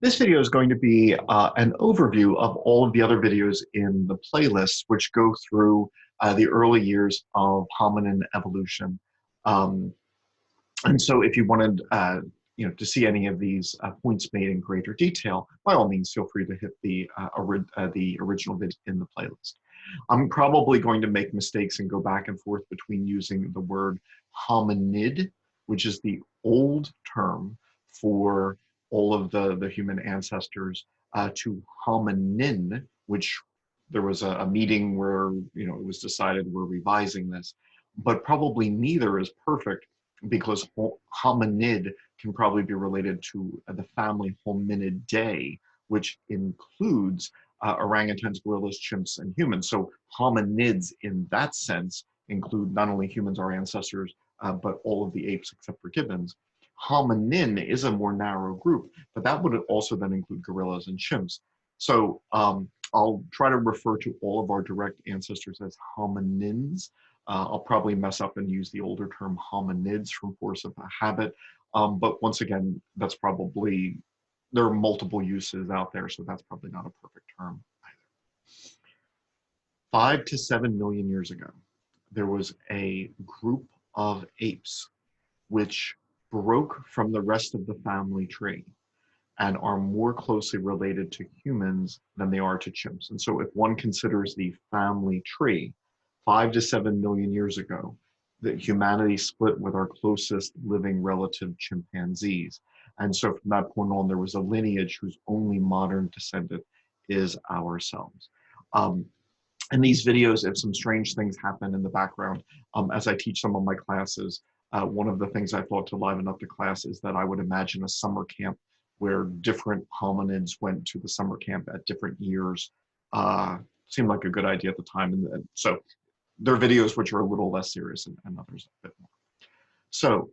This video is going to be an overview of all of the other videos in the playlist, which go through the early years of hominin evolution. Um, and so if you wanted to see any of these points made in greater detail, by all means, feel free to hit the original video in the playlist. I'm probably going to make mistakes and go back and forth between using the word hominid, which is the old term for all of the human ancestors, to hominin, which there was a meeting where it was decided we're revising this, but probably neither is perfect because hominid can probably be related to the family Hominidae, which includes orangutans, gorillas, chimps, and humans. So hominids in that sense include not only humans, our ancestors, but all of the apes except for gibbons. Hominin is a more narrow group, but that would also then include gorillas and chimps. So I'll try to refer to all of our direct ancestors as hominins. I'll probably mess up and use the older term hominids from force of habit. But once again, that's probably, there are multiple uses out there, so that's probably not a perfect term either. 5 to 7 million years ago, there was a group of apes which broke from the rest of the family tree and are more closely related to humans than they are to chimps. And so if one considers the family tree, 5 to 7 million years ago, that humanity split with our closest living relative chimpanzees. And so from that point on, there was a lineage whose only modern descendant is ourselves. In these videos, if some strange things happen in the background, as I teach some of my classes, one of the things I thought to liven up the class is that I would imagine a summer camp where different hominids went to the summer camp at different years. Seemed like a good idea at the time. And so there are videos which are a little less serious and others a bit more. So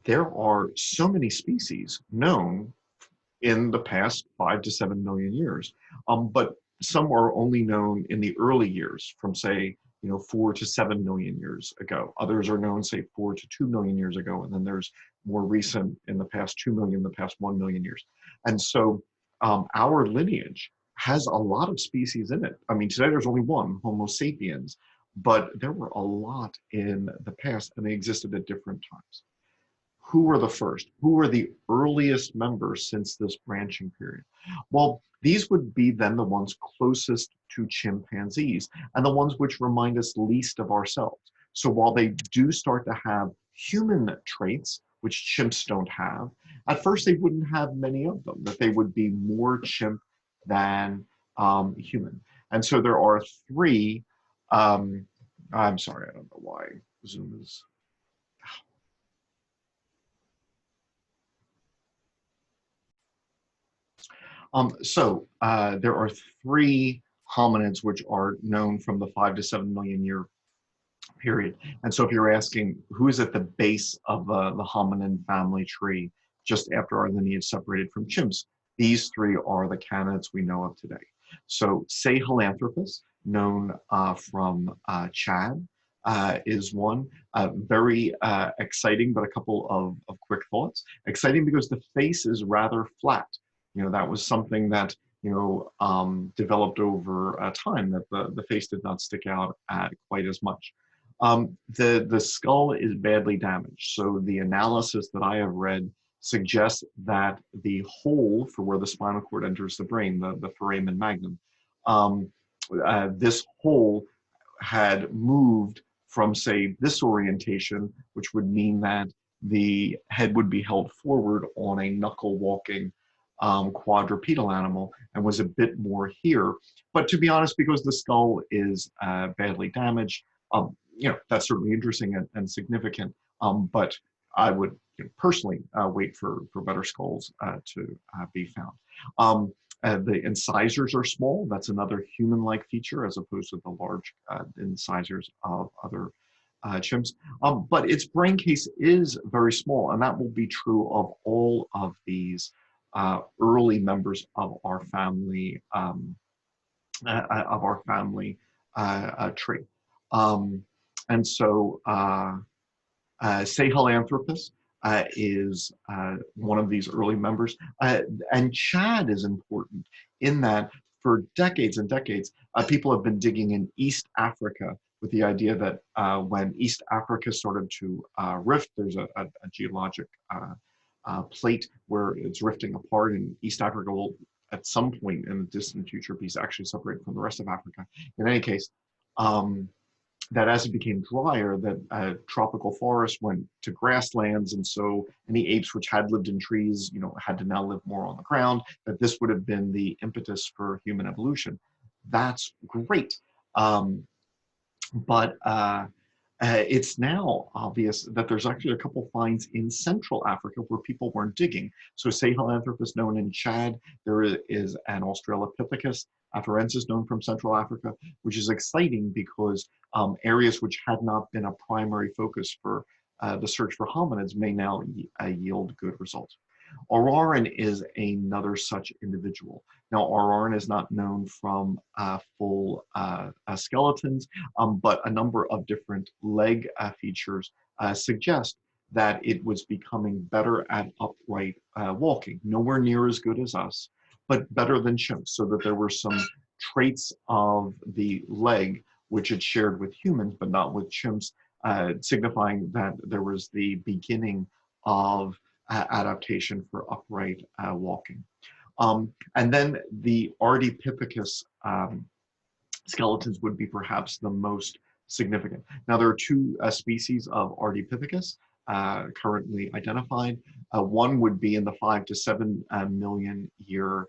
there are so many species known in the past 5 to 7 million years, but some are only known in the early years from, say, 4 to 7 million years ago. Others are known, say, 4 to 2 million years ago, and then there's more recent in the past 2 million, the past 1 million years. And so our lineage has a lot of species in it. I mean, today there's only one, Homo sapiens, but there were a lot in the past, and they existed at different times. Who were the first? Who were the earliest members since this branching period? Well, these would be then the ones closest to chimpanzees and the ones which remind us least of ourselves. So while they do start to have human traits, which chimps don't have, at first they wouldn't have many of them, that they would be more chimp than human. And so there are three, I'm sorry, I don't know why Zoom is, there are three hominids which are known from the 5 to 7 million year period. And so if you're asking who is at the base of the hominin family tree just after our lineage separated from chimps, these three are the candidates we know of today. So Sahelanthropus, known from Chad, is one. Very exciting, but a couple of quick thoughts. Exciting because the face is rather flat. That was something that developed over time, that the face did not stick out quite as much. The skull is badly damaged. So the analysis that I have read suggests that the hole for where the spinal cord enters the brain, the foramen magnum, this hole had moved from, say, this orientation, which would mean that the head would be held forward on a knuckle walking quadrupedal animal, and was a bit more here. But to be honest, because the skull is badly damaged, that's certainly interesting and significant. But I would personally wait for better skulls to be found. The incisors are small. That's another human-like feature as opposed to the large incisors of other chimps. But its brain case is very small, and that will be true of all of these early members of our family tree. And so Sahelanthropus is one of these early members. And Chad is important in that for decades and decades, people have been digging in East Africa with the idea that when East Africa started to rift, there's a geologic plate where it's rifting apart, and East Africa will, at some point in the distant future, be actually separated from the rest of Africa. In any case, that as it became drier, that tropical forests went to grasslands, and so any apes which had lived in trees, had to now live more on the ground. That this would have been the impetus for human evolution. That's great, but it's now obvious that there's actually a couple finds in Central Africa where people weren't digging. So Sahelanthropus known in Chad, there is an Australopithecus afarensis known from Central Africa, which is exciting because areas which had not been a primary focus for the search for hominids may now yield good results. Orrorin is another such individual. Now, Orrorin is not known from full skeletons, but a number of different leg features suggest that it was becoming better at upright walking. Nowhere near as good as us, but better than chimps, so that there were some traits of the leg which it shared with humans, but not with chimps, signifying that there was the beginning of adaptation for upright walking. And then the Ardipithecus skeletons would be perhaps the most significant. Now, there are two species of Ardipithecus currently identified. One would be in the 5 to 7 million year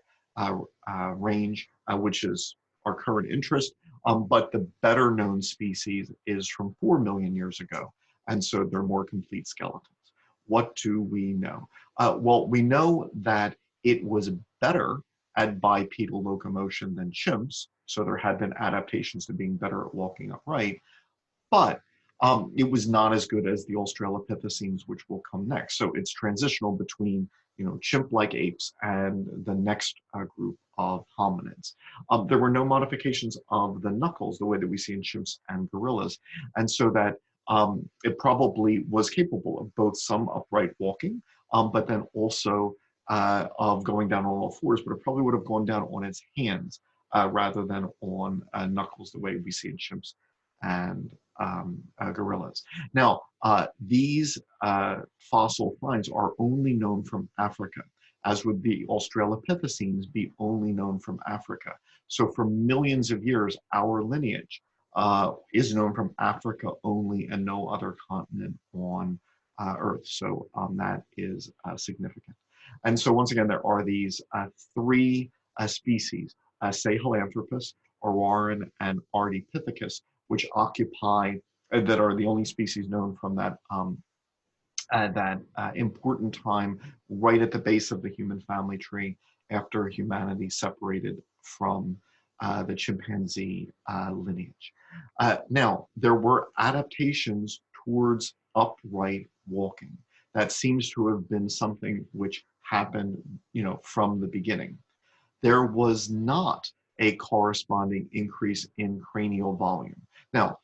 range, which is our current interest. But the better known species is from 4 million years ago. And so they're more complete skeletons. What do we know? Well, we know that it was better at bipedal locomotion than chimps. So there had been adaptations to being better at walking upright, but it was not as good as the Australopithecines, which will come next. So it's transitional between chimp-like apes and the next group of hominids. There were no modifications of the knuckles the way that we see in chimps and gorillas, and so that it probably was capable of both some upright walking, but then also of going down on all fours, but it probably would have gone down on its hands rather than on knuckles the way we see in chimps and gorillas. Now, these fossil finds are only known from Africa, as would the Australopithecines be only known from Africa. So for millions of years, our lineage is known from Africa only and no other continent on Earth. So that is significant. And so once again, there are these three species, Sahelanthropus, Orrorin, and Ardipithecus, which occupy, that are the only species known from that important time right at the base of the human family tree after humanity separated from the chimpanzee lineage. Now, there were adaptations towards upright walking. That seems to have been something which happened, from the beginning. There was not a corresponding increase in cranial volume. Now,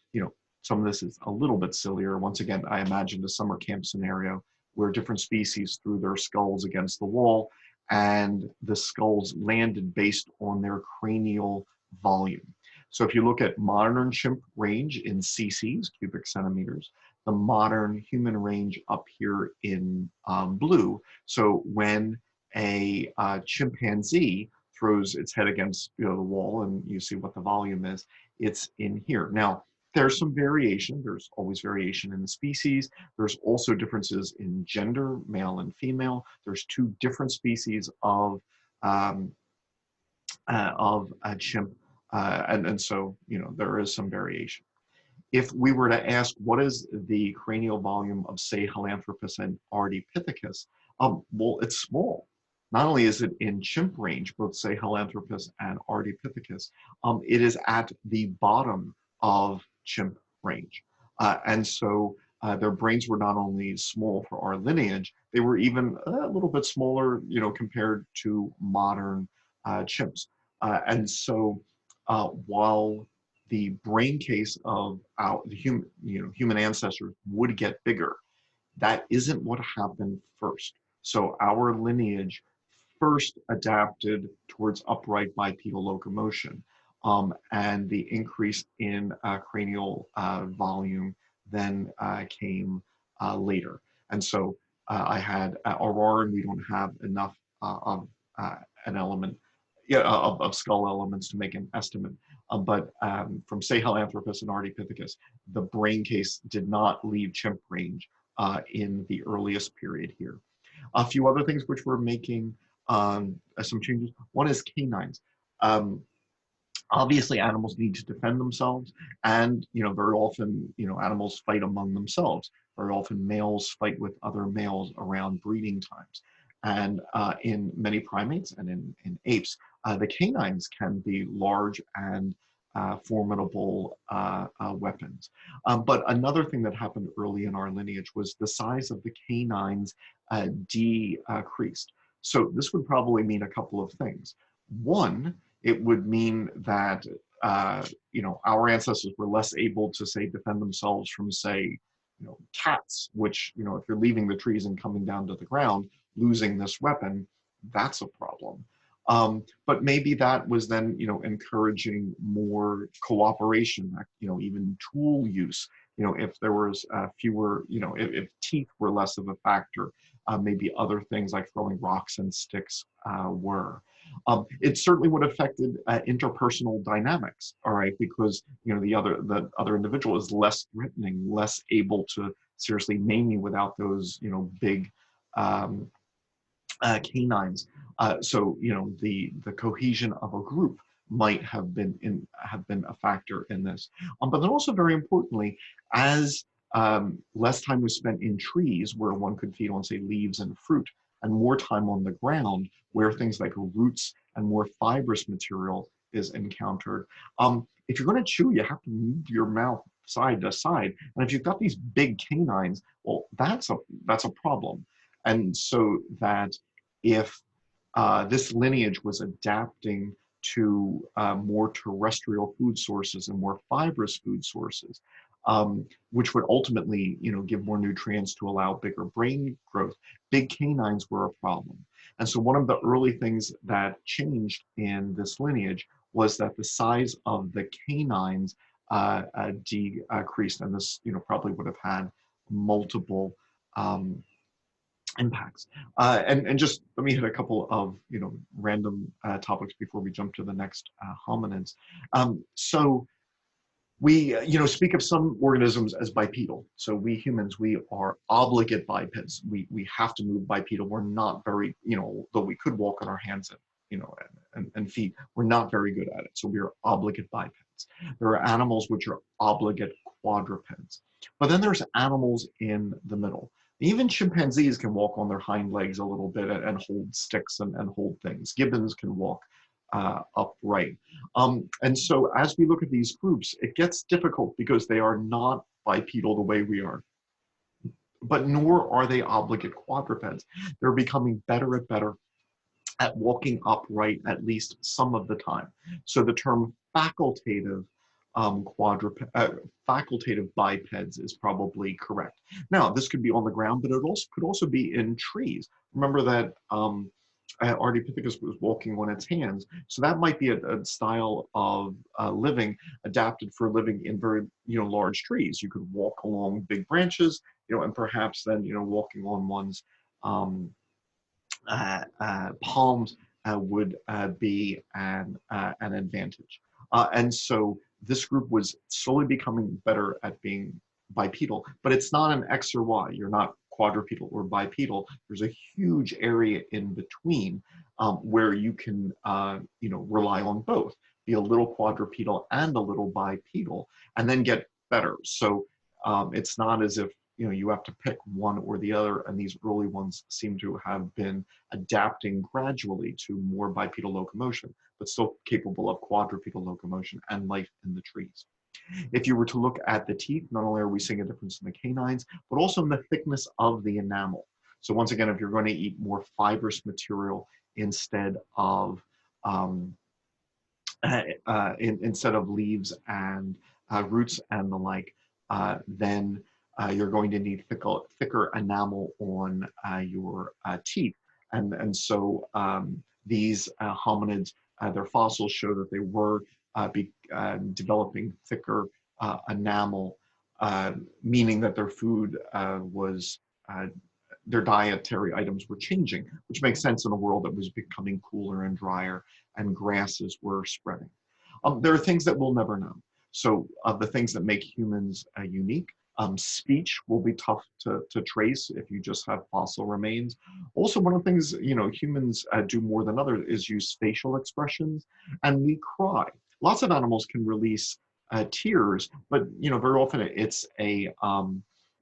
some of this is a little bit sillier. Once again, I imagined a summer camp scenario where different species threw their skulls against the wall and the skulls landed based on their cranial volume. So if you look at modern chimp range in cc's, cubic centimeters, the modern human range up here in blue. So when a chimpanzee throws its head against the wall and you see what the volume is, it's in here. Now, there's some variation. There's always variation in the species. There's also differences in gender, male and female. There's two different species of a chimp. And so, there is some variation. If we were to ask what is the cranial volume of Sahelanthropus and Ardipithecus, well, it's small. Not only is it in chimp range, both Sahelanthropus and Ardipithecus, it is at the bottom of chimp range. And so their brains were not only small for our lineage, they were even a little bit smaller, compared to modern chimps. And so while the brain case of the human ancestors would get bigger, That isn't what happened first. So our lineage first adapted towards upright bipedal locomotion, and the increase in cranial volume then came later. And so I had Orrorin, we don't have enough of an element, yeah, of skull elements to make an estimate. But from Sahelanthropus and Ardipithecus, the brain case did not leave chimp range in the earliest period here. A few other things which we're making some changes. One is canines. Um, Obviously, animals need to defend themselves, and very often, animals fight among themselves. Very often, males fight with other males around breeding times. And in many primates and in apes, the canines can be large and formidable weapons. But another thing that happened early in our lineage was the size of the canines decreased. So this would probably mean a couple of things. One, it would mean that our ancestors were less able to, say, defend themselves from, say, cats, which, if you're leaving the trees and coming down to the ground, losing this weapon, that's a problem. But maybe that was then, encouraging more cooperation, even tool use. If there was fewer, if teeth were less of a factor, maybe other things like throwing rocks and sticks were. It certainly would have affected interpersonal dynamics, all right, because the other individual is less threatening, less able to seriously maim you without those big um, canines. So the cohesion of a group might have been a factor in this. But then also very importantly, as less time was spent in trees where one could feed on, say, leaves and fruit, and more time on the ground where things like roots and more fibrous material is encountered. If you're going to chew, you have to move your mouth side to side. And if you've got these big canines, well, that's a problem. And so that if this lineage was adapting to more terrestrial food sources and more fibrous food sources, which would ultimately, give more nutrients to allow bigger brain growth. Big canines were a problem. And so one of the early things that changed in this lineage was that the size of the canines decreased, and this, probably would have had multiple impacts. And just let me hit a couple of random topics before we jump to the next hominids. So we speak of some organisms as bipedal. So we humans, we are obligate bipeds. We have to move bipedal. We're not very, though we could walk on our hands and feet, we're not very good at it. So we are obligate bipeds. There are animals which are obligate quadrupeds. But then there's animals in the middle. Even chimpanzees can walk on their hind legs a little bit and hold sticks and hold things. Gibbons can walk upright. And so as we look at these groups, it gets difficult because they are not bipedal the way we are, but nor are they obligate quadrupeds. They're becoming better at walking upright at least some of the time. So the term facultative facultative bipeds is probably correct. Now, this could be on the ground, but it also could also be in trees. Remember that Ardipithecus was walking on its hands, so that might be a style of living adapted for living in very large trees. You could walk along big branches, and perhaps then walking on one's palms would be an advantage. And so this group was slowly becoming better at being bipedal, but it's not an X or Y. You're not quadrupedal or bipedal. There's a huge area in between where you can, rely on both, be a little quadrupedal and a little bipedal, and then get better. So it's not as if you have to pick one or the other, and these early ones seem to have been adapting gradually to more bipedal locomotion, but still capable of quadrupedal locomotion and life in the trees. If you were to look at the teeth, not only are we seeing a difference in the canines, but also in the thickness of the enamel. So once again, if you're going to eat more fibrous material instead of instead of leaves and roots and the like, then you're going to need thicker enamel on your teeth. And so these hominids, their fossils show that they were developing thicker enamel, meaning that their food was, their dietary items were changing, which makes sense in a world that was becoming cooler and drier and grasses were spreading. There are things that we'll never know. So the things that make humans unique, speech will be tough to trace if you just have fossil remains. Also, one of the things, you know, humans do more than others is use facial expressions, and we cry. Lots of animals can release tears, but you know, very often it's a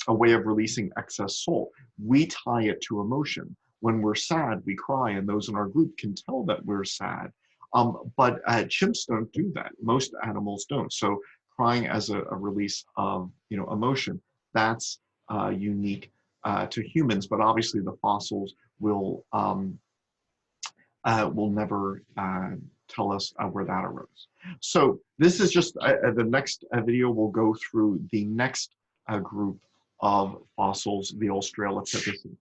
way of releasing excess salt. We tie it to emotion. When we're sad, we cry, and those in our group can tell that we're sad. But chimps don't do that. Most animals don't. So crying as a release of, you know, emotion, that's unique to humans. But obviously, the fossils will never tell us where that arose. So this is just the next video. We'll go through the next group of fossils, the Australopithecus.